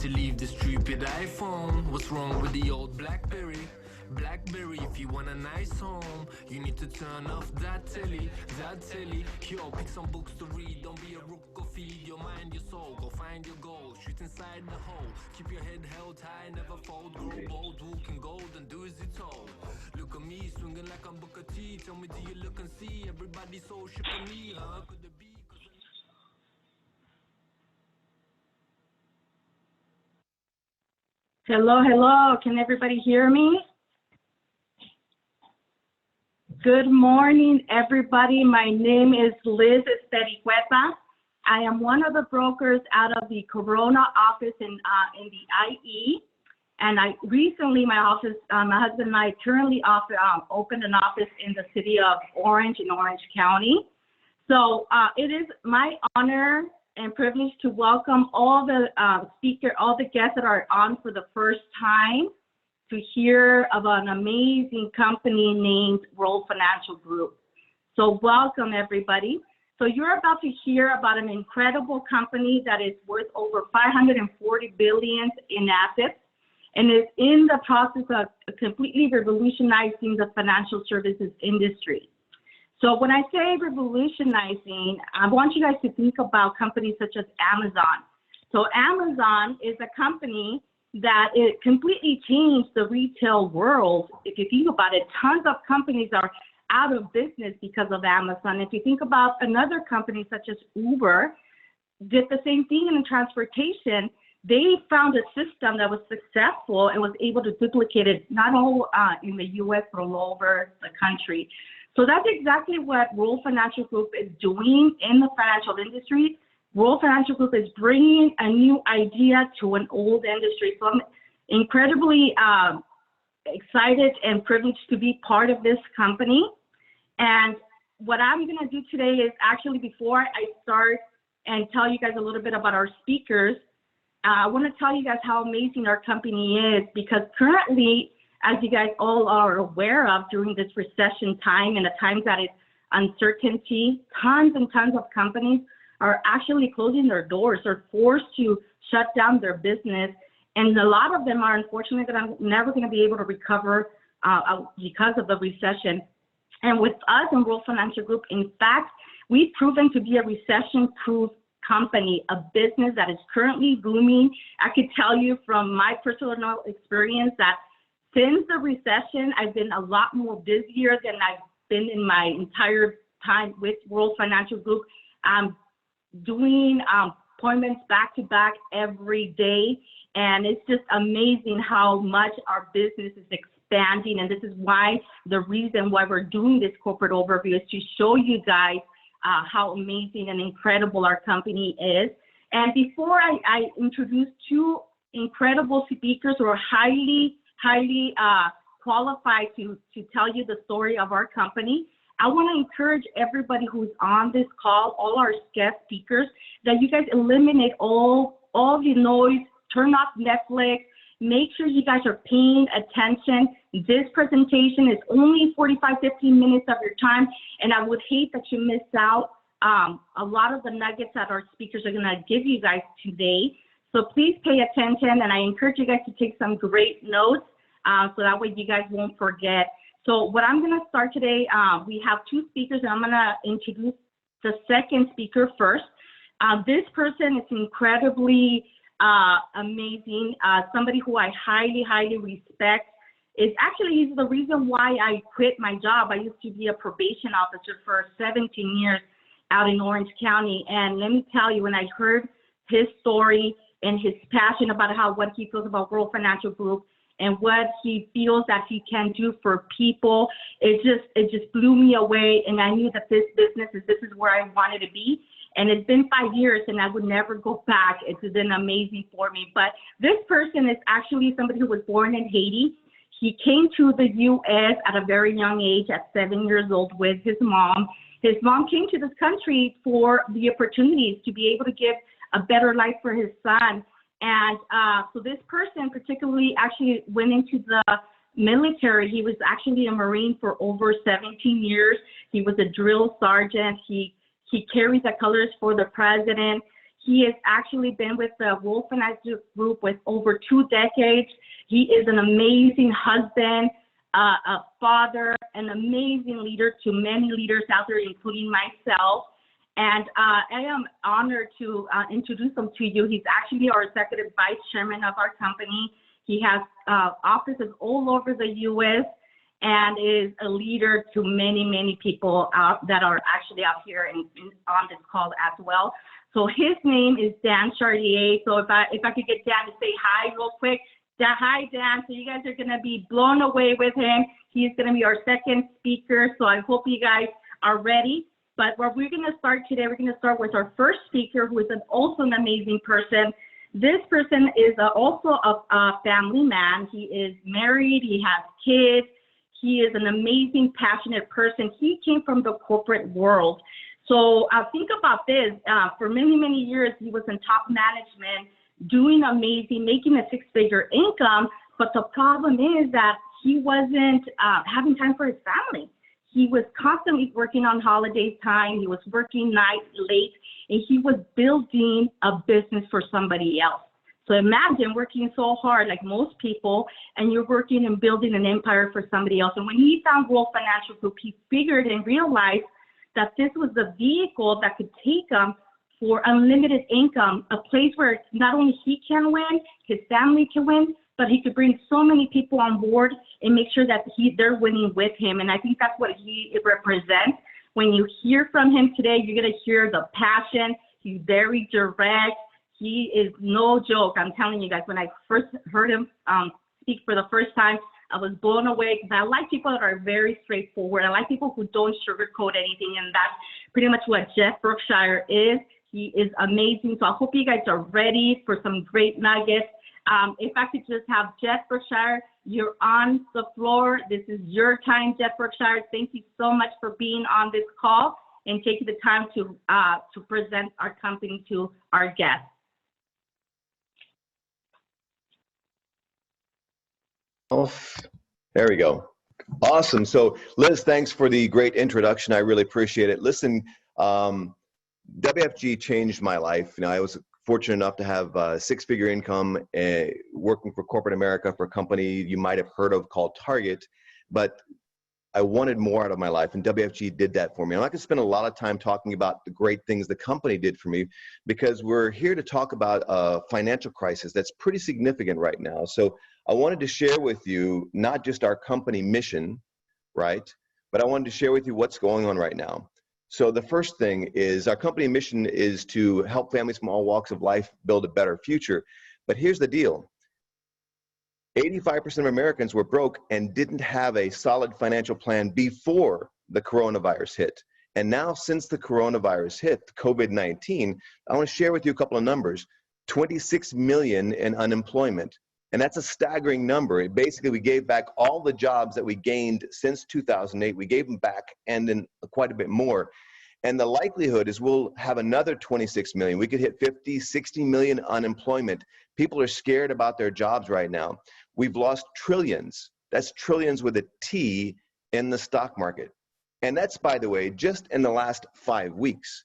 to leave the stupid iPhone. What's wrong with the old BlackBerry? BlackBerry, if you want a nice home, you need to turn off that telly, Yo, pick some books to read, don't be a rook, go feed your mind, your soul, go find your goal, shoot inside the hole, keep your head held high, never fold, grow bold, walk in gold, and do as you're told. Look at me, swinging like I'm Booker T, tell me do you look and see, everybody so shook at me, huh? Could it be? Hello, hello. Can everybody hear me? Good morning, everybody. My name is Liz Estericueta. I am one of the brokers out of the Corona office in the IE. And I recently, my husband and I currently opened an office in the city of Orange in Orange County. So it is my honor and privilege to welcome all the all the guests that are on for the first time to hear about an amazing company named World Financial Group. So welcome, everybody. So you're about to hear about an incredible company that is worth over $540 billion in assets and is in the process of completely revolutionizing the financial services industry. So when I say revolutionizing, I want you guys to think about companies such as Amazon. So Amazon is a company that it completely changed the retail world. If you think about it, tons of companies are out of business because of Amazon. If you think about another company such as Uber, did the same thing in transportation. They found a system that was successful and was able to duplicate it not only in the US, but all over the country. So that's exactly what World Financial Group is doing in the financial industry. World Financial Group is bringing a new idea to an old industry. So I'm incredibly excited and privileged to be part of this company. And what I'm going to do today is actually, before I start and tell you guys a little bit about our speakers, I want to tell you guys how amazing our company is, because currently, as you guys all are aware of, during this recession time and the times that it's uncertainty, tons and tons of companies are actually closing their doors or forced to shut down their business. And a lot of them are unfortunately never going to be able to recover because of the recession. And with us in World Financial Group, in fact, we've proven to be a recession-proof company, a business that is currently booming. I could tell you from my personal experience that since the recession, I've been a lot more busier than I've been in my entire time with World Financial Group. Doing appointments back to back every day. And it's just amazing how much our business is expanding. And this is why the reason why we're doing this corporate overview is to show you guys how amazing and incredible our company is. And before I introduce two incredible speakers who are highly qualified to tell you the story of our company, I want to encourage everybody who's on this call, all our guest speakers, that you guys eliminate all the noise, turn off Netflix, make sure you guys are paying attention. This presentation is only 45, 15 minutes of your time, and I would hate that you miss out a lot of the nuggets that our speakers are going to give you guys today. So please pay attention, and I encourage you guys to take some great notes so that way you guys won't forget. So what I'm going to start today, we have two speakers, and I'm going to introduce the second speaker first. This person is incredibly amazing, somebody who I highly respect. He's the reason why I quit my job. I used to be a probation officer for 17 years out in Orange County. And let me tell you, when I heard his story and his passion about what he feels about World Financial Group, and what he feels that he can do for people, it just blew me away. And I knew that this is where I wanted to be. And it's been 5 years and I would never go back. It's been amazing for me. But this person is actually somebody who was born in Haiti. He came to the US at a very young age, at 7 years old, with his mom. His mom came to this country for the opportunities to be able to give a better life for his son. And so this person particularly actually went into the military. He was actually a Marine for over 17 years. He was a drill sergeant. He carried the colors for the president. He has actually been with the Wolf Financial Group with over 2 decades. He is an amazing husband, a father, an amazing leader to many leaders out there, including myself. And I am honored to introduce him to you. He's actually our executive vice chairman of our company. He has offices all over the U.S. and is a leader to many, many people that are actually out here on this call as well. So his name is Dan Chartier. So if I could get Dan to say hi real quick. Hi, Dan. So you guys are going to be blown away with him. He's going to be our second speaker. So I hope you guys are ready. But what we're going to start today, we're going to start with our first speaker, who is also an amazing person. This person is also a family man. He is married. He has kids. He is an amazing, passionate person. He came from the corporate world. So think about this. For many, many years, he was in top management, doing amazing, making a 6-figure income. But the problem is that he wasn't having time for his family. He was constantly working on holiday time. He was working nights, late, and he was building a business for somebody else. So imagine working so hard like most people, and you're working and building an empire for somebody else. And when he found World Financial Group, he figured and realized that this was the vehicle that could take him for unlimited income, a place where not only he can win, his family can win, but he could bring so many people on board and make sure that they're winning with him. And I think that's what he represents. When you hear from him today, you're going to hear the passion. He's very direct. He is no joke. I'm telling you guys, when I first heard him speak for the first time, I was blown away because I like people that are very straightforward. I like people who don't sugarcoat anything, and that's pretty much what Jeff Brookshire is. He is amazing. So I hope you guys are ready for some great nuggets. If I could just have Jeff Brookshire, you're on the floor. This is your time, Jeff Brookshire. Thank you so much for being on this call and taking the time to present our company to our guests. Oh, there we go. Awesome. So Liz, thanks for the great introduction. I really appreciate it. Listen, WFG changed my life. You know, I was fortunate enough to have a 6-figure income working for corporate America for a company you might have heard of called Target, but I wanted more out of my life, and WFG did that for me. I'm not going to spend a lot of time talking about the great things the company did for me, because we're here to talk about a financial crisis that's pretty significant right now. So I wanted to share with you not just our company mission, right, but I wanted to share with you what's going on right now. So the first thing is our company mission is to help families from all walks of life build a better future. But here's the deal. 85% of Americans were broke and didn't have a solid financial plan before the coronavirus hit. And now, since the coronavirus hit, COVID-19, I want to share with you a couple of numbers. 26 million in unemployment. And that's a staggering number. Basically, we gave back all the jobs that we gained since 2008. We gave them back, and then quite a bit more. And the likelihood is we'll have another 26 million. We could hit 50, 60 million unemployment. People are scared about their jobs right now. We've lost trillions. That's trillions with a T in the stock market. And that's, by the way, just in the last 5 weeks.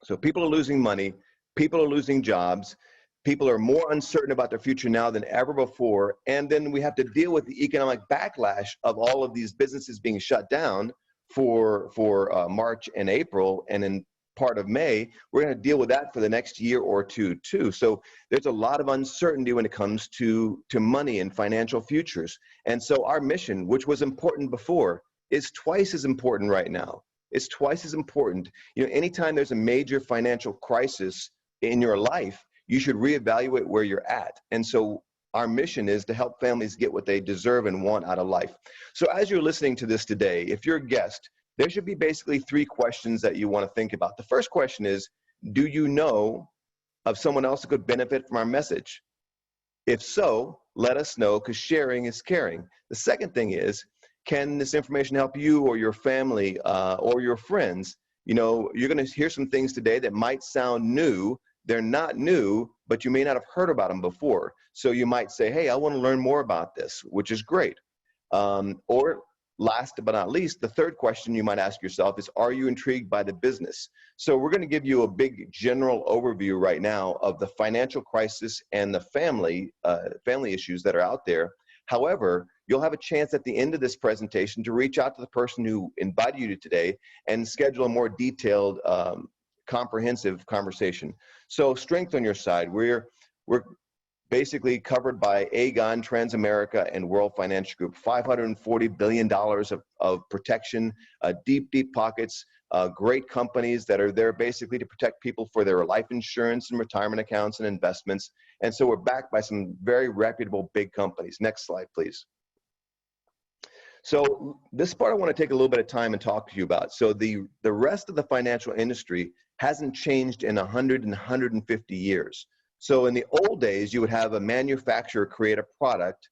So people are losing money. People are losing jobs. People are more uncertain about their future now than ever before. And then we have to deal with the economic backlash of all of these businesses being shut down for March and April, and in part of May. We're going to deal with that for the next year or two too. So there's a lot of uncertainty when it comes to money and financial futures. And so our mission, which was important before, is twice as important right now. It's twice as important. You know, anytime there's a major financial crisis in your life, you should reevaluate where you're at. And so our mission is to help families get what they deserve and want out of life. So as you're listening to this today, if you're a guest, there should be basically 3 questions that you want to think about. The first question is, do you know of someone else who could benefit from our message? If so, let us know, because sharing is caring. The second thing is, can this information help you or your family or your friends? You know, you're going to hear some things today that might sound new. They're not new, but you may not have heard about them before. So you might say, hey, I want to learn more about this, which is great. Or last but not least, the third question you might ask yourself is, are you intrigued by the business? So we're going to give you a big general overview right now of the financial crisis and the family issues that are out there. However, you'll have a chance at the end of this presentation to reach out to the person who invited you to today and schedule a more detailed, comprehensive conversation. So strength on your side, we're basically covered by Aegon, Transamerica, and World Financial Group. $540 billion of protection, deep, deep pockets, great companies that are there basically to protect people for their life insurance and retirement accounts and investments. And so we're backed by some very reputable big companies. Next slide, please. So this part I want to take a little bit of time and talk to you about. So the rest of the financial industry hasn't changed in 100 and 150 years. So in the old days, you would have a manufacturer create a product,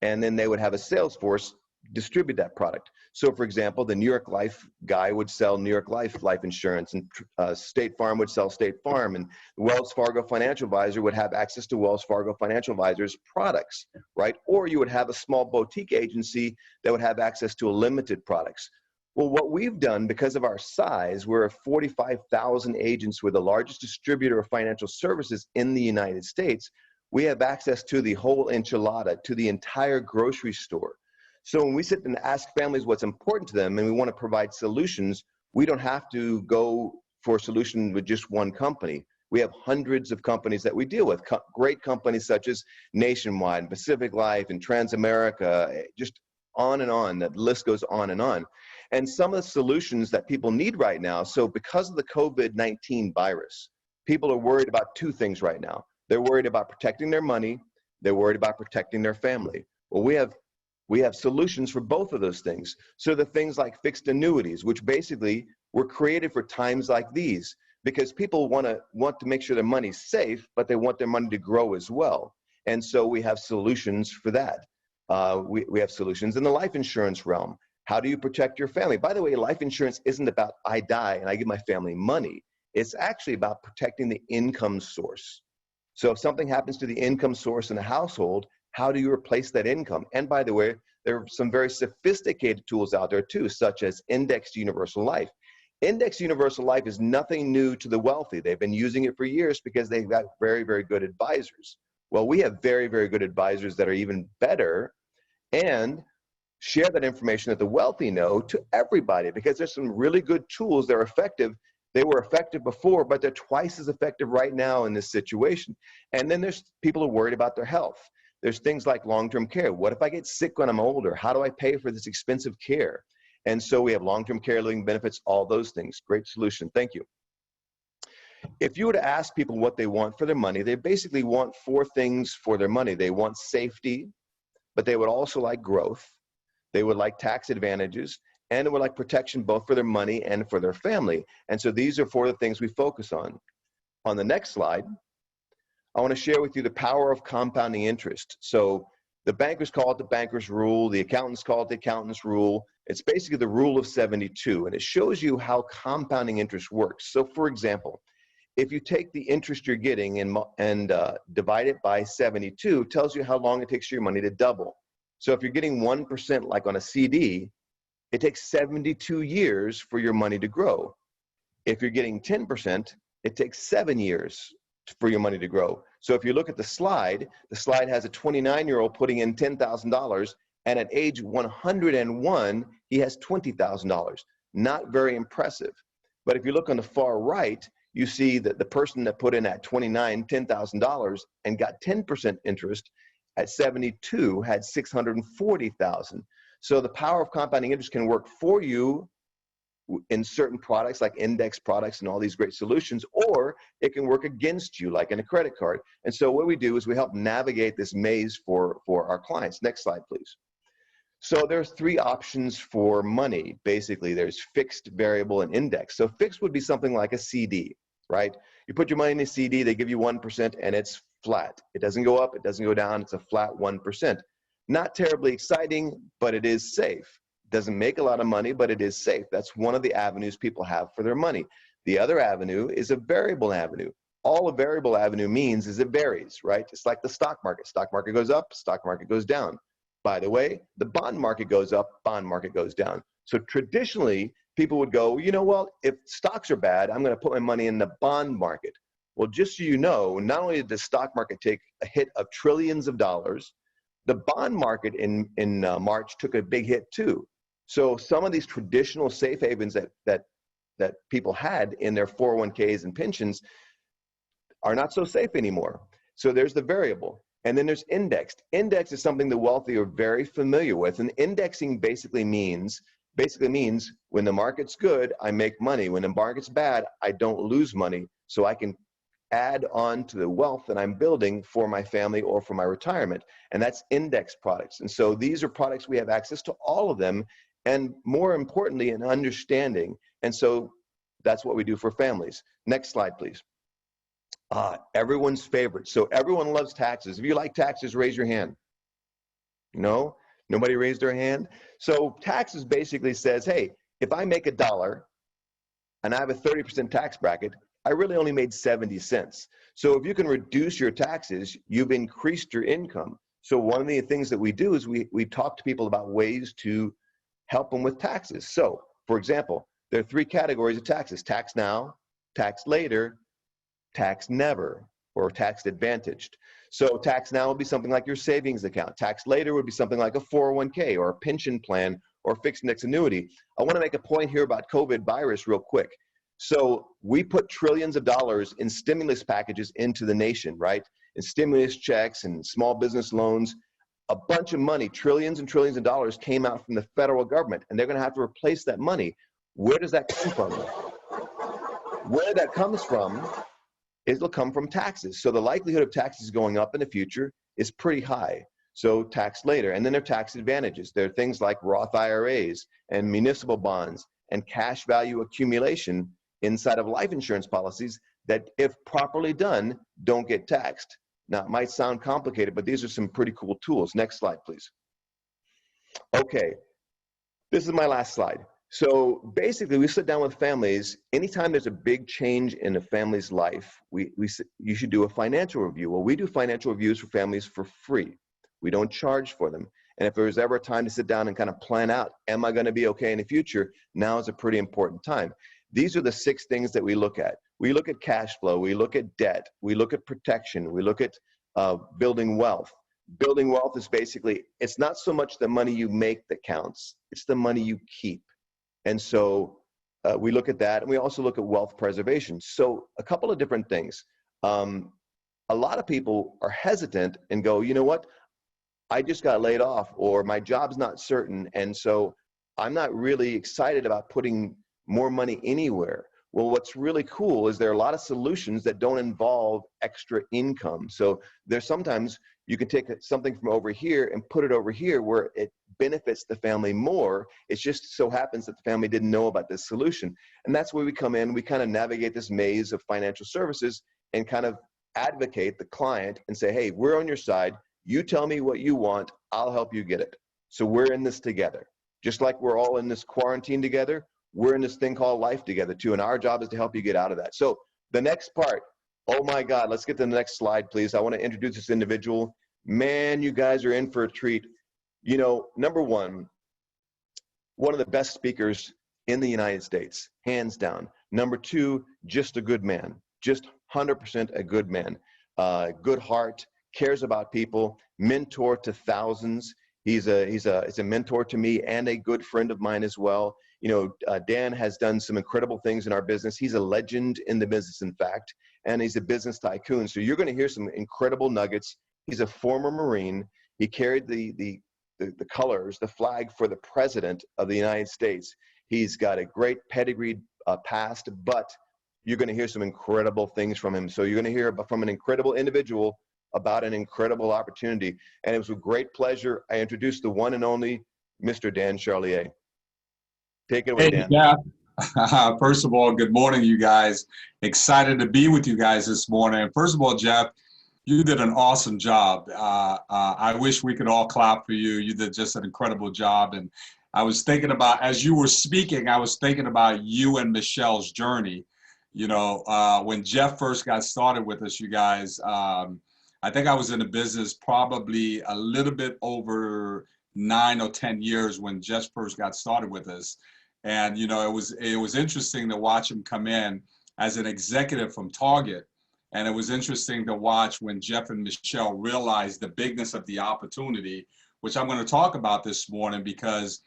and then they would have a sales force distribute that product. So for example, the New York Life guy would sell New York Life insurance, and State Farm would sell State Farm, and the Wells Fargo Financial Advisor would have access to Wells Fargo Financial Advisor's products, right? Or you would have a small boutique agency that would have access to a limited products. Well, what we've done, because of our size, we're 45,000 agents. We're the largest distributor of financial services in the United States. We have access to the whole enchilada, to the entire grocery store. So when we sit and ask families what's important to them and we want to provide solutions, we don't have to go for a solution with just one company. We have hundreds of companies that we deal with, great companies such as Nationwide, Pacific Life, and Transamerica, just on and on. That list goes on and on. And some of the solutions that people need right now, so because of the COVID-19 virus, people are worried about two things right now. They're worried about protecting their money. They're worried about protecting their family. Well, we have solutions for both of those things. So the things like fixed annuities, which basically were created for times like these, because people want to make sure their money's safe, but they want their money to grow as well. And so we have solutions for that. We have solutions in the life insurance realm. How do you protect your family? By the way, life insurance isn't about I die and I give my family money. It's actually about protecting the income source. So if something happens to the income source in the household, how do you replace that income? And by the way, there are some very sophisticated tools out there too, such as indexed universal life. Indexed universal life is nothing new to the wealthy. They've been using it for years because they've got very, very good advisors. Well, we have very, very good advisors that are even better, and share that information that the wealthy know to everybody, because there's some really good tools that are effective. They were effective before, but they're twice as effective right now in this situation. And then there's people who are worried about their health. There's things like long-term care. What if I get sick when I'm older? How do I pay for this expensive care? And so we have long-term care, living benefits, all those things. Great solution. Thank you. If you were to ask people what they want for their money, they basically want four things for their money. They want safety, but they would also like growth. They would like tax advantages, and they would like protection both for their money and for their family. And so these are four of the things we focus on. On the next slide, I want to share with you the power of compounding interest. So the bankers call it the banker's rule. The accountants call it the accountant's rule. It's basically the rule of 72, and it shows you how compounding interest works. So for example, if you take the interest you're getting and divide it by 72, it tells you how long it takes your money to double. So if you're getting 1% like on a CD, it takes 72 years for your money to grow. If you're getting 10%, it takes 7 years for your money to grow. So if you look at the slide has a 29-year-old putting in $10,000, and at age 101, he has $20,000. Not very impressive. But if you look on the far right, you see that the person that put in at 29, $10,000 and got 10% interest at 72 had $640,000. So the power of compounding interest can work for you in certain products like index products and all these great solutions, or it can work against you like in a credit card. And so what we do is we help navigate this maze for our clients. Next slide, please. So there's three options for money. Basically, there's fixed, variable, and index. So fixed would be something like a CD, right? You put your money in a CD, they give you 1%, and it's flat. It doesn't go up, it doesn't go down, it's a flat 1%. Not terribly exciting, but it is safe. Doesn't make a lot of money, but it is safe. That's one of the avenues people have for their money. The other avenue is a variable avenue. All a variable avenue means is it varies, right? It's like the stock market. Stock market goes up, stock market goes down. By the way, the bond market goes up, bond market goes down. So traditionally, people would go, you know, well, if stocks are bad, I'm going to put my money in the bond market. Well, just so you know, not only did the stock market take a hit of trillions of dollars, the bond market in March took a big hit too. So some of these traditional safe havens that people had in their 401ks and pensions are not so safe anymore. So there's the variable. And then there's indexed. Index is something the wealthy are very familiar with. And indexing basically means when the market's good, I make money. When the market's bad, I don't lose money. So I can add on to the wealth that I'm building for my family or for my retirement. And that's index products. And so these are products we have access to all of them, and more importantly, an understanding. And so that's what we do for families. Next slide, please. Everyone's favorite. So everyone loves taxes. If you like taxes, raise your hand. No? Nobody raised their hand? So taxes basically says, hey, if I make $1 and I have a 30% tax bracket, I really only made 70 cents. So if you can reduce your taxes, you've increased your income. So one of the things that we do is we talk to people about ways to help them with taxes. So for example, there are 3 categories of taxes: tax now, tax later, tax never, or tax advantaged. So tax now would be something like your savings account. Tax later would be something like a 401k or a pension plan or fixed index annuity. I want to make a point here about COVID virus real quick. So we put trillions of dollars in stimulus packages into the nation, right? And stimulus checks and small business loans. A bunch of money, trillions and trillions of dollars came out from the federal government, and they're going to have to replace that money. Where does that come from? Where that comes from, it'll come from taxes. So the likelihood of taxes going up in the future is pretty high. So tax later. And then there are tax advantages. There are things like Roth IRAs and municipal bonds and cash value accumulation inside of life insurance policies that, if properly done, don't get taxed. Now, it might sound complicated, but these are some pretty cool tools. Next slide, please. Okay, this is my last slide. So basically, we sit down with families. Anytime there's a big change in a family's life, you should do a financial review. Well, we do financial reviews for families for free. We don't charge for them. And if there's ever a time to sit down and kind of plan out, am I going to be okay in the future? Now is a pretty important time. These are the 6 things that we look at. We look at cash flow. We look at debt. We look at protection. We look at building wealth. Building wealth is basically, it's not so much the money you make that counts. It's the money you keep. And so we look at that, and we also look at wealth preservation. So a couple of different things. A lot of people are hesitant and go, you know what? I just got laid off, or my job's not certain, and so I'm not really excited about putting more money anywhere. Well, what's really cool is there are a lot of solutions that don't involve extra income. So there's sometimes you can take something from over here and put it over here where it benefits the family more. It just so happens that the family didn't know about this solution. And that's where we come in. We kind of navigate this maze of financial services and kind of advocate the client and say, hey, we're on your side. You tell me what you want. I'll help you get it. So we're in this together. Just like we're all in this quarantine together, we're in this thing called life together too. And our job is to help you get out of that. So the next part, oh my God, let's get to the next slide, please. I want to introduce this individual. Man, you guys are in for a treat. You know, number one of the best speakers in the United States, hands down. Number 2, just a good man, just 100% a good man, good heart, cares about people, mentor to thousands. He's a mentor to me and a good friend of mine as well. You know, Dan has done some incredible things in our business. He's a legend in the business, in fact, and he's a business tycoon. So you're going to hear some incredible nuggets. He's a former Marine. He carried the colors, the flag for the President of the United States. He's got a great pedigreed past, but you're going to hear some incredible things from him. So you're going to hear from an incredible individual about an incredible opportunity. And it was with great pleasure I introduced the one and only Mr. Dan Charlier. Take it away, Dan. Yeah. First of all, good morning, you guys. Excited to be with you guys this morning. First of all, Jeff, you did an awesome job. I wish we could all clap for you. You did just an incredible job. And I was thinking about, as you were speaking, I was thinking about you and Michelle's journey. You know, when Jeff first got started with us, you guys, I think I was in the business probably a little bit over 9 or 10 years when Jeff first got started with us. And, you know, it was interesting to watch him come in as an executive from Target. And it was interesting to watch when Jeff and Michelle realized the bigness of the opportunity, which I'm going to talk about this morning, because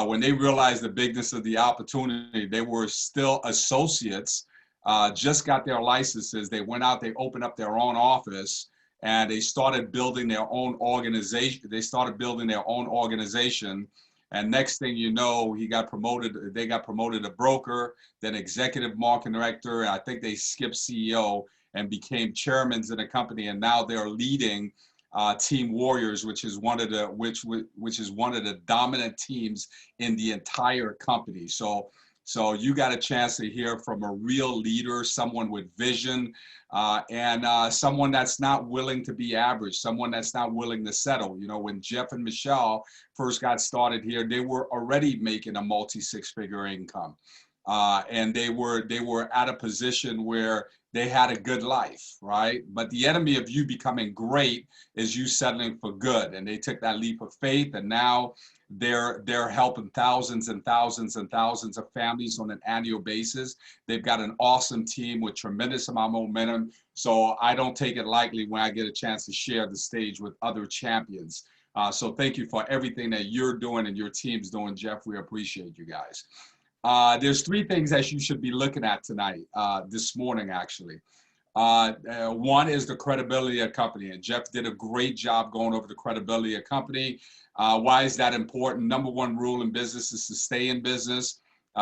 when they realized the bigness of the opportunity, they were still associates, just got their licenses. They went out, they opened up their own office, and they started building their own organization. And next thing you know, they got promoted to broker, then executive marketing director. And I think they skipped CEO and became chairmen in the company. And now they're leading Team Warriors, which is one of the dominant teams in the entire company. So you got a chance to hear from a real leader, someone with vision, and someone that's not willing to be average, someone that's not willing to settle. You know, when Jeff and Michelle first got started here, they were already making a multi-six-figure income, and they were at a position where they had a good life, right? But the enemy of you becoming great is you settling for good. And they took that leap of faith, and now they're helping thousands and thousands and thousands of families on an annual basis. They've got an awesome team with tremendous amount of momentum. So I don't take it lightly when I get a chance to share the stage with other champions. So thank you for everything that you're doing and your team's doing, Jeff. We appreciate you guys. There's 3 things that you should be looking at tonight, this morning, actually. One is the credibility of the company, and Jeff did a great job going over the credibility of the company. Why is that important? Number 1 rule in business is to stay in business.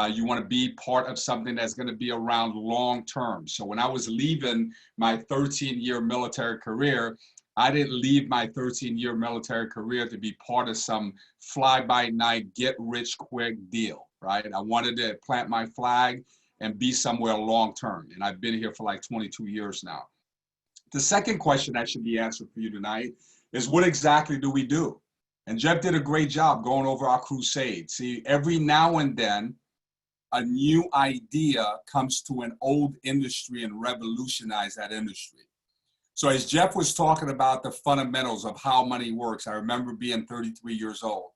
You want to be part of something that's going to be around long term. So when I was leaving my 13-year military career, I didn't leave my 13-year military career to be part of some fly-by-night, get-rich-quick deal, right? I wanted to plant my flag and be somewhere long-term, and I've been here for like 22 years now. The second question that should be answered for you tonight is, what exactly do we do? And Jeff did a great job going over our crusade. See, every now and then, a new idea comes to an old industry and revolutionizes that industry. So as Jeff was talking about the fundamentals of how money works, I remember being 33 years old.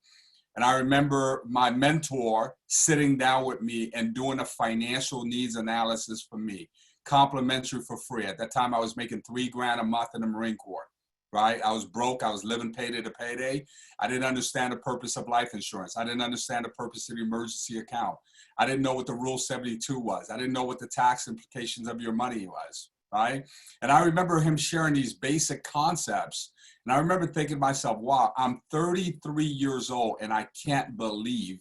And I remember my mentor sitting down with me and doing a financial needs analysis for me, complimentary for free. At that time, I was making $3,000 a month in the Marine Corps, right? I was broke. I was living payday to payday. I didn't understand the purpose of life insurance. I didn't understand the purpose of the emergency account. I didn't know what the Rule 72 was. I didn't know what the tax implications of your money was. Right? And I remember him sharing these basic concepts. And I remember thinking to myself, wow, I'm 33 years old and I can't believe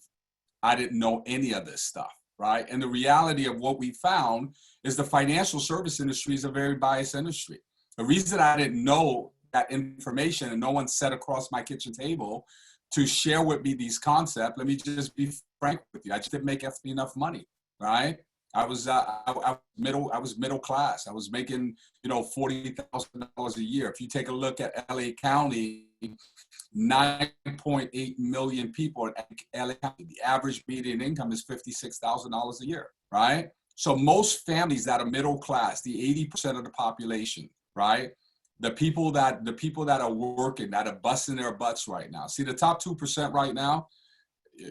I didn't know any of this stuff, right? And the reality of what we found is the financial service industry is a very biased industry. The reason I didn't know that information and no one sat across my kitchen table to share with me these concepts, let me just be frank with you, I just didn't make enough money, right? I was middle class. I was making, $40,000 a year. If you take a look at LA County, 9.8 million people in LA County. The average median income is $56,000 a year, right? So most families that are middle class, the 80% of the population, right? The people that are working, that are busting their butts right now. See, the top 2% right now,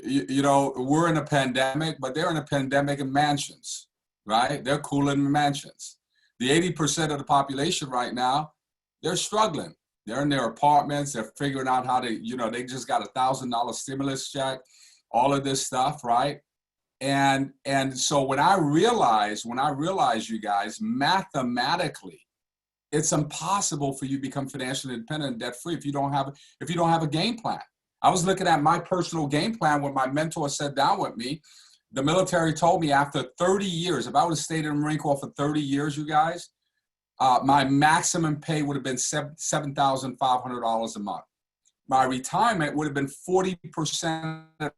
we're in a pandemic, but they're in a pandemic in mansions, right? They're cooling in mansions. The 80% of the population right now, they're struggling. They're in their apartments. They're figuring out how to, they just got $1,000 stimulus check, all of this stuff, right? And so when I realized, you guys, mathematically, it's impossible for you to become financially independent and debt-free if you don't have a game plan. I was looking at my personal game plan when my mentor sat down with me. The military told me after 30 years, if I would have stayed in the Marine Corps for 30 years, you guys, my maximum pay would have been $7,500 a month. My retirement would have been 40% of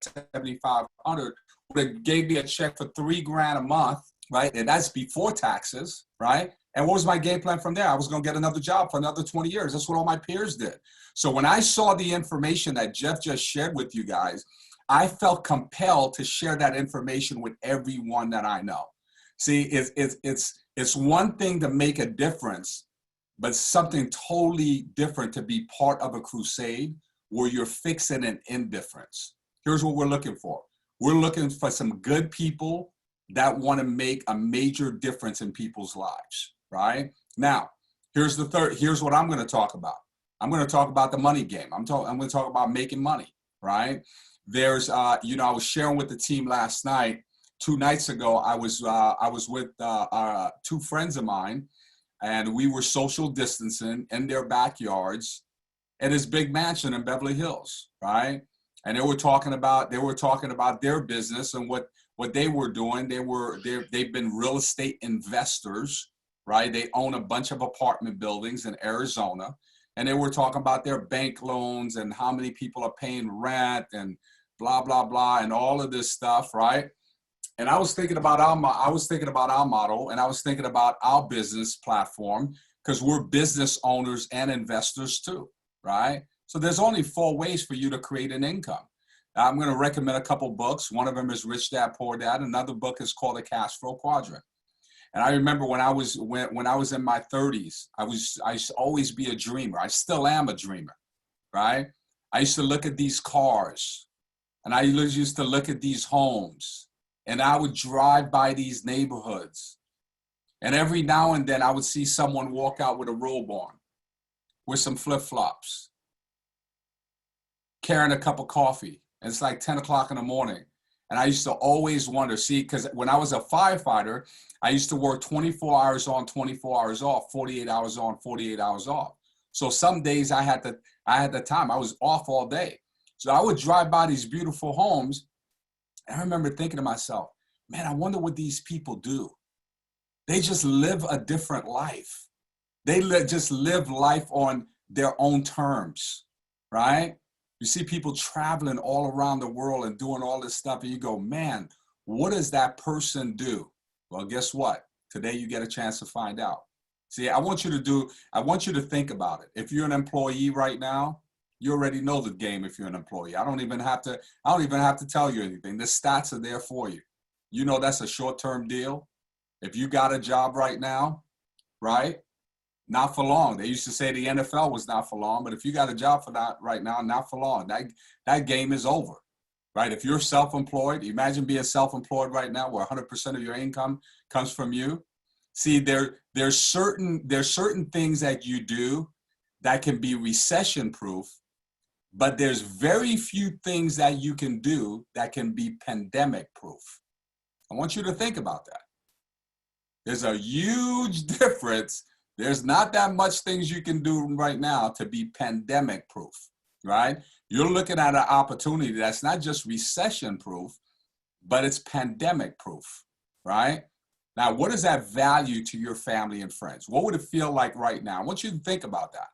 $7,500. Would have gave me a check for $3,000 a month, right? And that's before taxes, right? And what was my game plan from there? I was going to get another job for another 20 years. That's what all my peers did. So when I saw the information that Jeff just shared with you guys, I felt compelled to share that information with everyone that I know. See, it's one thing to make a difference, but something totally different to be part of a crusade where you're fixing an indifference. Here's what we're looking for. We're looking for some good people that want to make a major difference in people's lives, right? Now, here's what I'm going to talk about. I'm going to talk about the money game. I'm going to talk about making money, right? There's, I was sharing with the team last night. 2 nights ago, I was with two friends of mine, and we were social distancing in their backyards at this big mansion in Beverly Hills, right? And they were talking about their business and what they were doing. They've been real estate investors, right? They own a bunch of apartment buildings in Arizona, and they were talking about their bank loans and how many people are paying rent and blah blah blah and all of this stuff, right? And I was thinking about our model, and I was thinking about our business platform, because we're business owners and investors too, right? So there's only 4 ways for you to create an income. I'm going to recommend a couple books. One of them is Rich Dad Poor Dad. Another book is called The Cash Flow Quadrant. And I remember when I was in my 30s, I used to always be a dreamer. I still am a dreamer, right? I used to look at these cars, and I used to look at these homes, and I would drive by these neighborhoods. And every now and then I would see someone walk out with a robe on, with some flip-flops, carrying a cup of coffee. And it's like 10 o'clock in the morning. And I used to always wonder, because when I was a firefighter, I used to work 24 hours on, 24 hours off, 48 hours on, 48 hours off. So some days I had the time. I was off all day. So I would drive by these beautiful homes. And I remember thinking to myself, man, I wonder what these people do. They just live a different life. They just live life on their own terms, right? You see people traveling all around the world and doing all this stuff, and you go, man, what does that person do? Well, guess what? Today you get a chance to find out. See, I want you to think about it. If you're an employee right now, you already know the game. If you're an employee, I don't even have to tell you anything. The stats are there for you. You know that's a short-term deal. If you got a job right now, right? Not for long. They used to say the NFL was not for long, but if you got a job for that right now, not for long. That game is over, right? If you're self-employed, imagine being self-employed right now where 100% of your income comes from you. See, there's certain things that you do that can be recession-proof, but there's very few things that you can do that can be pandemic-proof. I want you to think about that. There's a huge difference. There's not that much things you can do right now to be pandemic proof, right? You're looking at an opportunity that's not just recession proof, but it's pandemic proof, right? Now, what is that value to your family and friends? What would it feel like right now? I want you to think about that.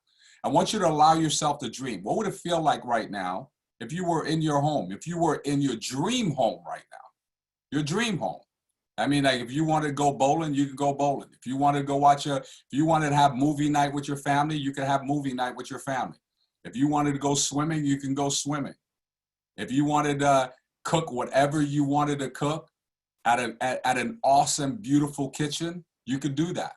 I want you to allow yourself to dream. What would it feel like right now if you were in your home, if you were in your dream home right now, your dream home? I mean, like if you wanted to go bowling, you can go bowling. If you wanted to go if you wanted to have movie night with your family, you can have movie night with your family. If you wanted to go swimming, you can go swimming. If you wanted to cook whatever you wanted to cook at an awesome, beautiful kitchen, you could do that,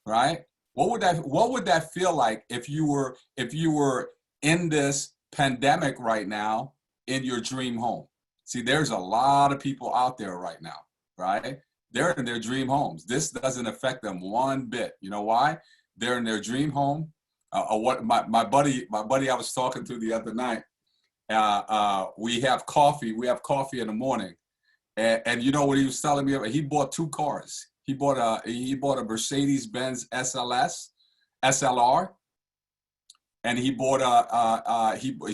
right? What would that feel like if you were in this pandemic right now in your dream home? See, there's a lot of people out there right now, right? They're in their dream homes. This doesn't affect them one bit. You know why? They're in their dream home. What my buddy I was talking to the other night, we have coffee. We have coffee in the morning, and you know what he was telling me? He bought 2 cars. He bought a Mercedes-Benz SLR, and he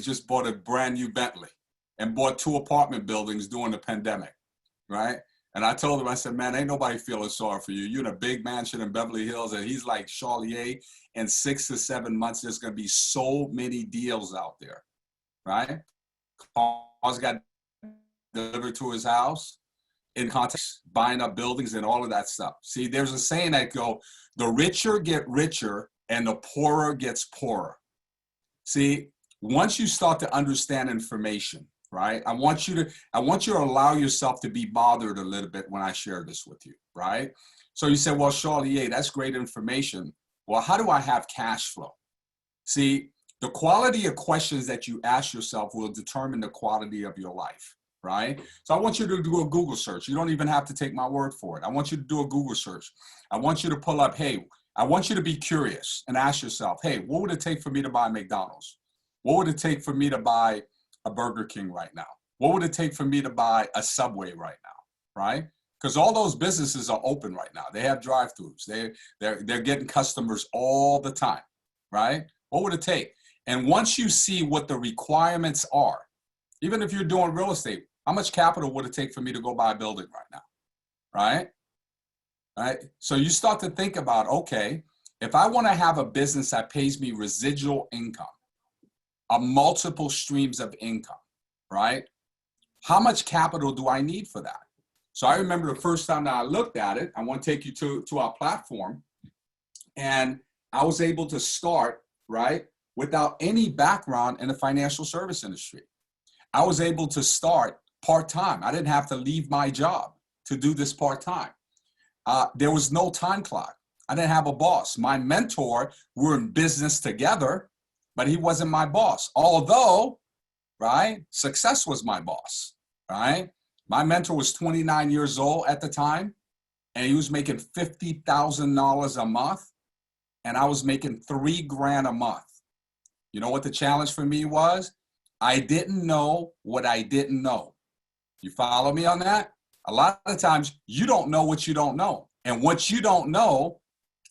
just bought a brand new Bentley, and bought 2 apartment buildings during the pandemic, right? And I told him, I said, man, ain't nobody feeling sorry for you. You're in a big mansion in Beverly Hills. And he's like, Charlier, in 6 to 7 months, there's going to be so many deals out there, right? Cars got delivered to his house, in context, buying up buildings and all of that stuff. See, there's a saying that go, the richer get richer and the poorer gets poorer. See, once you start to understand information, right? I want you to allow yourself to be bothered a little bit when I share this with you, right? So you said, well, Charlier, that's great information, Well, how do I have cash flow? See, the quality of questions that you ask yourself will determine the quality of your life, right? So I want you to do a Google search. You don't even have to take my word for it. I want you to do a Google search. I want you to pull up, hey, I want you to be curious and ask yourself, hey, what would it take for me to buy McDonald's? What would it take for me to buy a Burger King right now? What would it take for me to buy a Subway right now, right? Because all those businesses are open right now. They have drive-thrus. They're getting customers all the time, right? What would it take? And once you see what the requirements are, even if you're doing real estate, how much capital would it take for me to go buy a building right now, right? Right? So you start to think about, okay, if I want to have a business that pays me residual income, multiple streams of income, right? How much capital do I need for that? So I remember the first time that I looked at it, I want to take you to our platform, and I was able to start, right, without any background in the financial service industry. I was able to start part-time. I didn't have to leave my job to do this part-time. There was no time clock. I didn't have a boss. My mentor, we're in business together, but he wasn't my boss. Although, right, success was my boss, right? My mentor was 29 years old at the time, and he was making $50,000 a month, and I was making $3,000 a month. You know what the challenge for me was? I didn't know what I didn't know. You follow me on that? A lot of times you don't know what you don't know. And what you don't know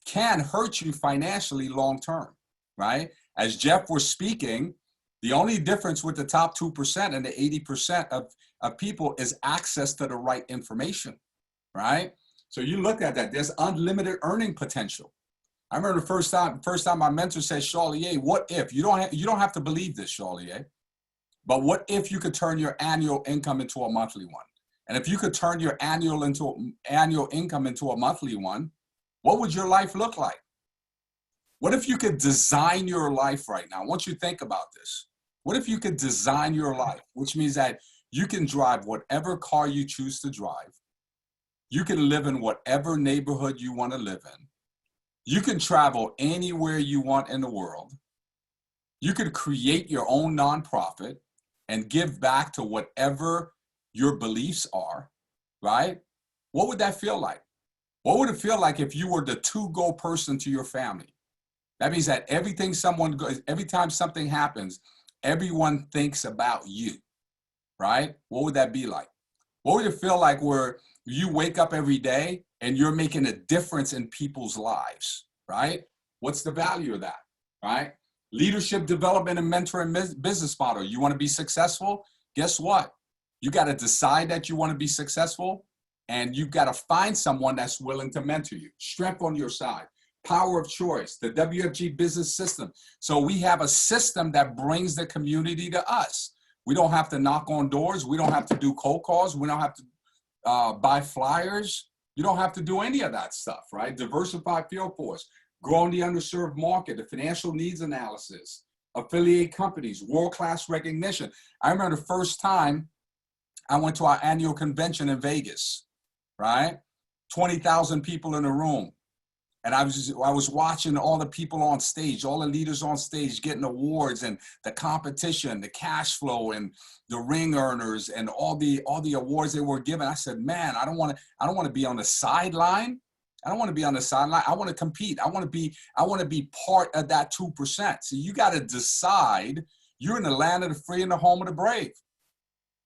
can hurt you financially long term, right? As Jeff was speaking, the only difference with the top 2% and the 80% of people is access to the right information, right? So you look at that, there's unlimited earning potential. I remember the first time my mentor said, Charlier, what if, you don't have to believe this, Charlier, but what if you could turn your annual income into a monthly one? And if you could turn your annual income into a monthly one, what would your life look like? What if you could design your life right now? I want you to think about this. What if you could design your life, which means that you can drive whatever car you choose to drive. You can live in whatever neighborhood you want to live in. You can travel anywhere you want in the world. You could create your own nonprofit and give back to whatever your beliefs are, right? What would that feel like? What would it feel like if you were the to-go person to your family? That means that every time something happens, everyone thinks about you, right? What would that be like? What would it feel like where you wake up every day and you're making a difference in people's lives, right? What's the value of that, right? Leadership development and mentoring business model. You want to be successful? Guess what? You got to decide that you want to be successful, and you've got to find someone that's willing to mentor you. Strength on your side. Power of choice, the WFG business system. So we have a system that brings the community to us. We don't have to knock on doors. We don't have to do cold calls. We don't have to buy flyers. You don't have to do any of that stuff, right? Diversified field force, growing the underserved market, the financial needs analysis, affiliate companies, world-class recognition. I remember the first time I went to our annual convention in Vegas, right? 20,000 people in a room. And I was watching all the people on stage, all the leaders on stage getting awards, and the competition, the cash flow, and the ring earners, and all the awards they were given. I said, man, I don't want to be on the sideline. I don't want to be on the sideline. I want to compete. I want to be part of that 2%. So you got to decide. You're in the land of the free and the home of the brave.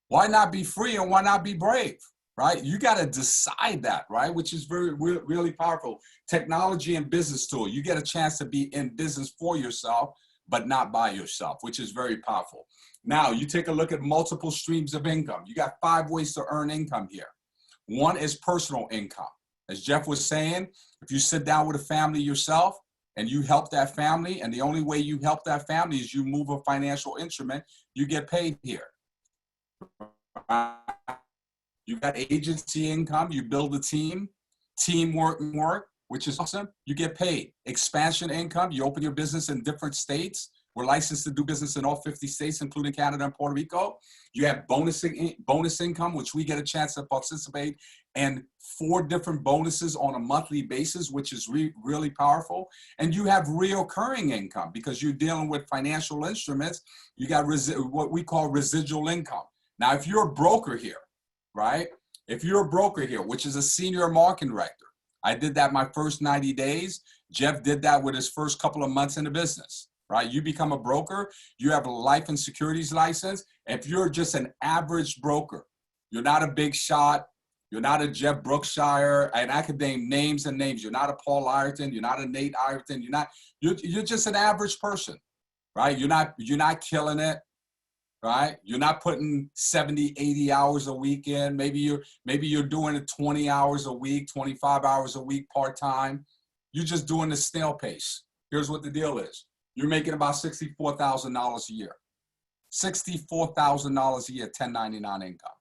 Why not be free and why not be brave? Right? You got to decide that, right? Which is really powerful. Technology and business tool. You get a chance to be in business for yourself, but not by yourself, which is very powerful. Now, you take a look at multiple streams of income. You got 5 ways to earn income here. One is personal income. As Jeff was saying, if you sit down with a family yourself and you help that family, and the only way you help that family is you move a financial instrument, you get paid here. You got agency income, you build a team, teamwork, which is awesome. You get paid. Expansion income, you open your business in different states, We're licensed to do business in all 50 states, including Canada and Puerto Rico. You have bonus income, which we get a chance to participate in 4 different bonuses on a monthly basis, which is really powerful. And you have recurring income because you're dealing with financial instruments. You got what we call residual income. Now, if you're a broker here, right? If you're a broker here, which is a senior marketing director, I did that my first 90 days. Jeff did that with his first couple of months in the business, right? You become a broker, you have a life and securities license. If you're just an average broker, you're not a big shot, you're not a Jeff Brookshire, and I could name names and names. You're not a Paul Ireton, you're not a Nate Ireton, you're just an average person, right? You're not killing it, right? You're not putting 70, 80 hours a week in. Maybe you're doing it 20 hours a week, 25 hours a week part-time. You're just doing the snail pace. Here's what the deal is. You're making about $64,000 a year. $64,000 a year, 1099 income,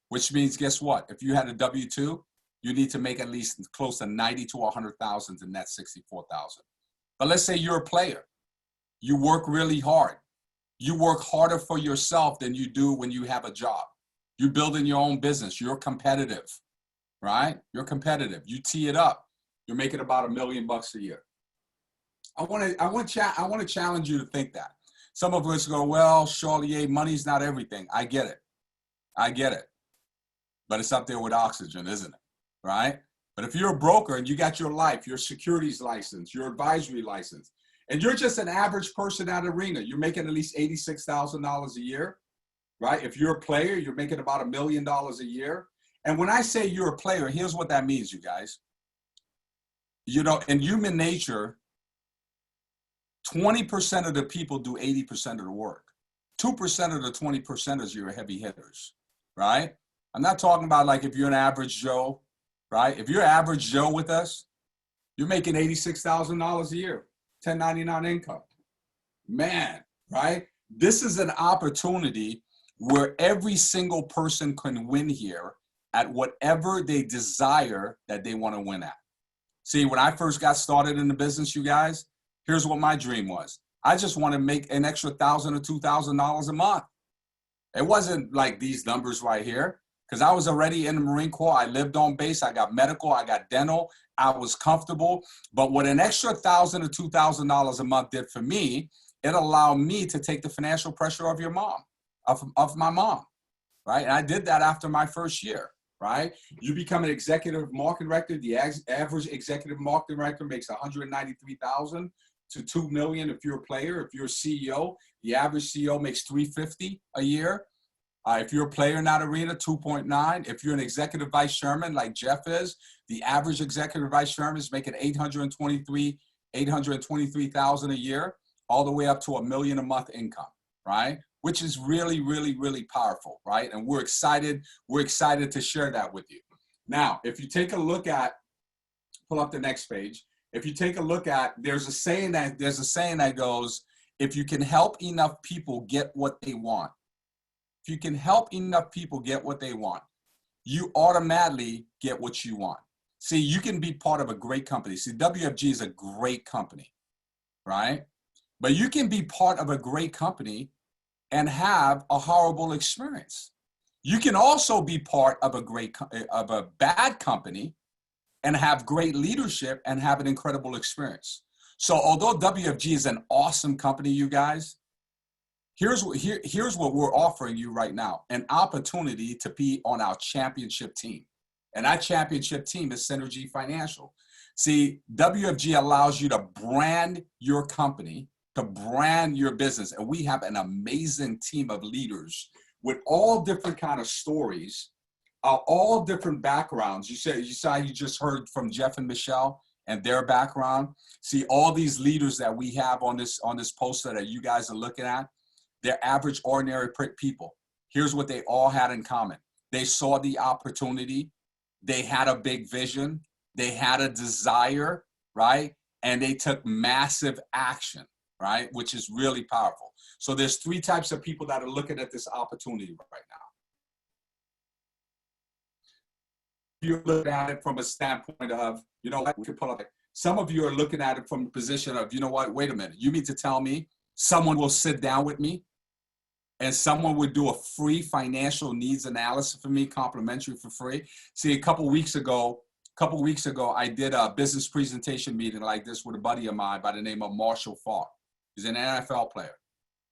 which means, guess what? If you had a W-2, you need to make at least close to 90 to 100,000 to net 64,000. But let's say you're a player. You work really hard. You work harder for yourself than you do when you have a job. You're building your own business. You're competitive, right? You're competitive. You tee it up. You're making about $1 million a year. I want to challenge you to think that. Some of us go, well, Charlier, money's not everything. I get it. I get it. But it's up there with oxygen, isn't it? Right? But if you're a broker and you got your life, your securities license, your advisory license, and you're just an average person at arena, you're making at least $86,000 a year, right? If you're a player, you're making about $1 million a year. And when I say you're a player, here's what that means, you guys. You know, in human nature, 20% of the people do 80% of the work. 2% of the 20%ers, you're heavy hitters, right? I'm not talking about like if you're an average Joe, right? If you're average Joe with us, you're making $86,000 a year, 1099 income. Man, right? This is an opportunity where every single person can win here at whatever they desire that they want to win at. See, when I first got started in the business, you guys, here's what my dream was. I just want to make an extra $1,000 or $2,000 a month. It wasn't like these numbers right here, because I was already in the Marine Corps. I lived on base. I got medical. I got dental. I was comfortable. But what an extra $1,000 or $2,000 a month did for me, it allowed me to take the financial pressure of your mom, of my mom, right? And I did that after my first year. Right? You become an executive marketing director. The average executive marketing director makes $193,000 to $2 million if you're a player. If you're a CEO, the average CEO makes $350 a year. If you're a player in that arena, 2.9. If you're an executive vice chairman like Jeff is, the average executive vice chairman is making $823,000 a year, all the way up to $1 million a month income, right? Which is really, really, really powerful, right? And we're excited to share that with you. Now, if you take a look at, pull up the next page. If you take a look at, there's a saying that goes, if you can help enough people get what they want, if you can help enough people get what they want, you automatically get what you want. See, you can be part of a great company. See, WFG is a great company, right? But you can be part of a great company and have a horrible experience. You can also be part of a bad company and have great leadership and have an incredible experience. So although WFG is an awesome company, you guys, here's what we're offering you right now, an opportunity to be on our championship team. And our championship team is Synergy Financial. See, WFG allows you to brand your company, to brand your business. And we have an amazing team of leaders with all different kind of stories, all different backgrounds. You just heard from Jeff and Michelle and their background. See, all these leaders that we have on this poster that you guys are looking at, they're average, ordinary people. Here's what they all had in common. They saw the opportunity. They had a big vision. They had a desire, right? And they took massive action, right? Which is really powerful. So there's 3 types of people that are looking at this opportunity right now. You're looking at it from a standpoint of, you know what, we could pull up. Some of you are looking at it from the position of, you know what, wait a minute. You mean to tell me someone will sit down with me and someone would do a free financial needs analysis for me, complimentary for free. See, a couple weeks ago, I did a business presentation meeting like this with a buddy of mine by the name of Marshall Faulk. He's an NFL player,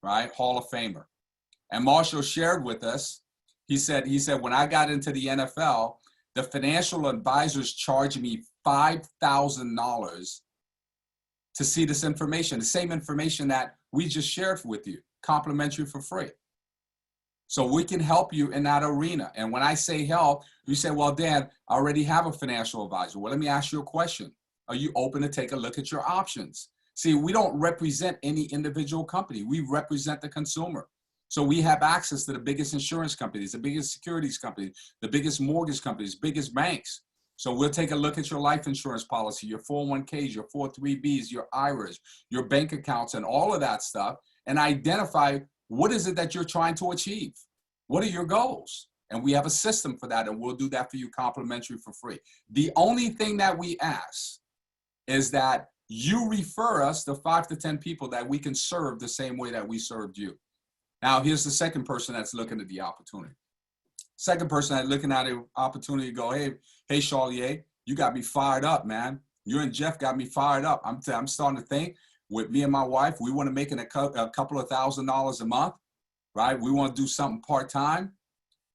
right? Hall of Famer. And Marshall shared with us, he said, when I got into the NFL, the financial advisors charged me $5,000 to see this information, the same information that we just shared with you, complimentary for free. So we can help you in that arena. And when I say help, you say, well, Dan, I already have a financial advisor. Well, let me ask you a question. Are you open to take a look at your options? See, we don't represent any individual company. We represent the consumer. So we have access to the biggest insurance companies, the biggest securities companies, the biggest mortgage companies, biggest banks. So we'll take a look at your life insurance policy, your 401ks, your 403bs, your IRAs, your bank accounts, and all of that stuff, and identify what is it that you're trying to achieve? What are your goals? And we have a system for that, and we'll do that for you complimentary for free. The only thing that we ask is that you refer us to 5 to 10 people that we can serve the same way that we served you. Now, here's the second person that's looking at the opportunity. Second person that's looking at the opportunity to go, hey, Charlier, you got me fired up, man. You and Jeff got me fired up. I'm starting to think with me and my wife, we want to make a couple of $1,000s a month, right? We want to do something part-time,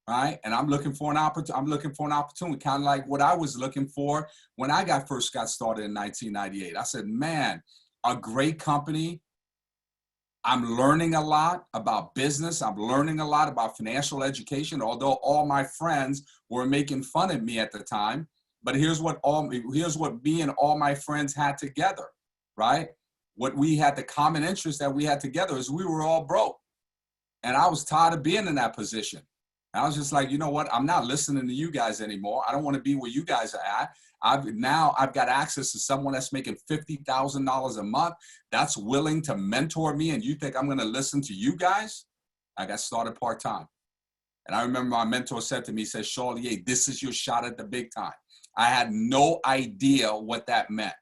right? And I'm looking for an opportunity, kind of like what I was looking for when I first got started in 1998. I said, man, a great company. I'm learning a lot about business. I'm learning a lot about financial education, although all my friends were making fun of me at the time. But here's what me and all my friends had together, right? What we had, the common interest that we had together is we were all broke. And I was tired of being in that position. And I was just like, you know what? I'm not listening to you guys anymore. I don't want to be where you guys are at. I've got access to someone that's making $50,000 a month that's willing to mentor me, and you think I'm going to listen to you guys? I got started part-time. And I remember my mentor said to me, he said, Charlier, this is your shot at the big time. I had no idea what that meant.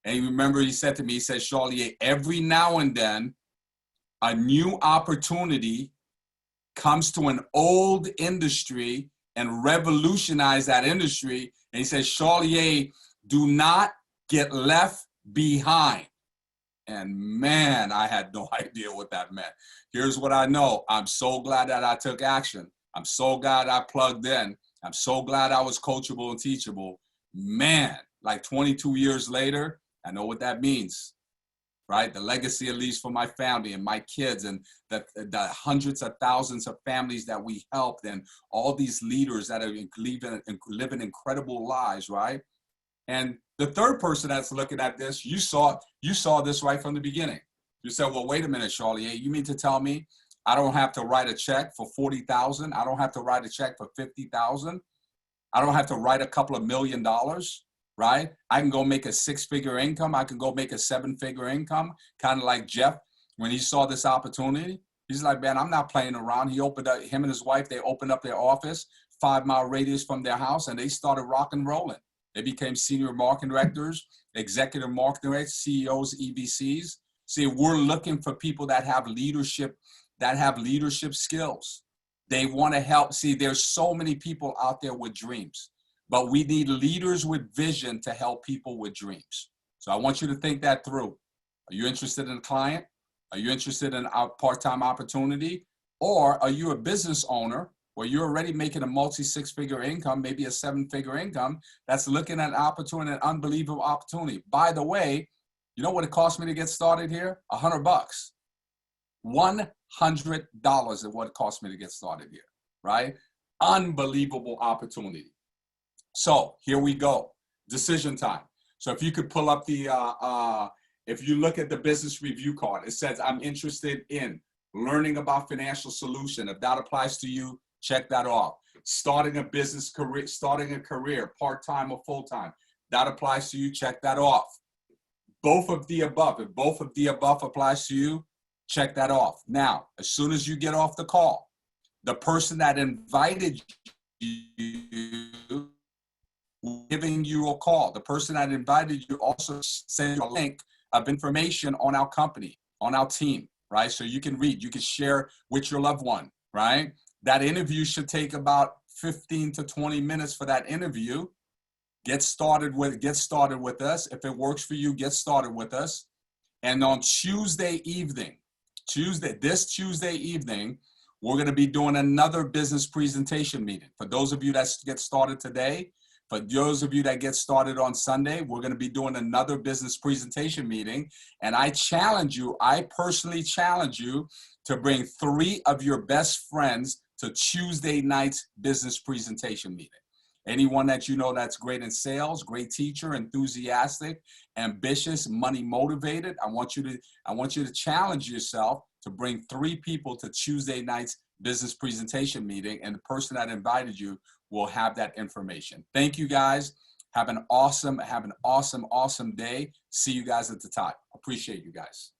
And you remember he said to me, he said, Charlier, every now and then a new opportunity comes to an old industry and revolutionize that industry. And he says, Charlier, do not get left behind. And man, I had no idea what that meant. Here's what I know. I'm so glad that I took action. I'm so glad I plugged in. I'm so glad I was coachable and teachable. Man, like 22 years later, I know what that means, right? The legacy, at least for my family and my kids and the hundreds of thousands of families that we helped and all these leaders that are living incredible lives, right? And the third person that's looking at this, you saw this right from the beginning. You said, well, wait a minute, Charlier, you mean to tell me I don't have to write a check for $40,000? I don't have to write a check for $50,000? I don't have to write a couple of $1 million, right? I can go make a 6-figure income. I can go make a 7-figure income, kind of like Jeff. When he saw this opportunity, he's like, man, I'm not playing around. He opened up, him and his wife, they opened up their office, 5-mile radius from their house, and they started rock and rolling. They became senior marketing directors, executive marketing directors, CEOs, EVCs. See, we're looking for people that have leadership skills. They want to help. See, there's so many people out there with dreams, but we need leaders with vision to help people with dreams. So I want you to think that through. Are you interested in a client? Are you interested in a part-time opportunity? Or are you a business owner where you're already making a multi-6-figure income, maybe a 7-figure income, that's looking at an opportunity, an unbelievable opportunity? By the way, you know what it cost me to get started here? $100. $100 is what it cost me to get started here, right? Unbelievable opportunity. So here we go, decision time. So if you could pull up if you look at the business review card, it says, I'm interested in learning about financial solution. If that applies to you, check that off. Starting a business career, starting a career, part-time or full-time, that applies to you, check that off. Both of the above, if both of the above applies to you, check that off. Now, as soon as you get off the call, the person that invited you, giving you a call, the person that invited you also send you a link of information on our company, on our team. right? So you can read, you can share with your loved one, right? That interview should take about 15 to 20 minutes for that interview. Get started with us. If it works for you, get started with us. And on Tuesday evening, this Tuesday evening, we're going to be doing another business presentation meeting. For those of you that get started today, for those of you that get started on Sunday, we're going to be doing another business presentation meeting. And I personally challenge you to bring 3 of your best friends to Tuesday night's business presentation meeting. Anyone that you know that's great in sales, great teacher, enthusiastic, ambitious, money motivated, I want you to challenge yourself to bring 3 people to Tuesday night's business presentation meeting, and the person that invited you will have that information. Thank you guys. Have an awesome day. See you guys at the top. Appreciate you guys.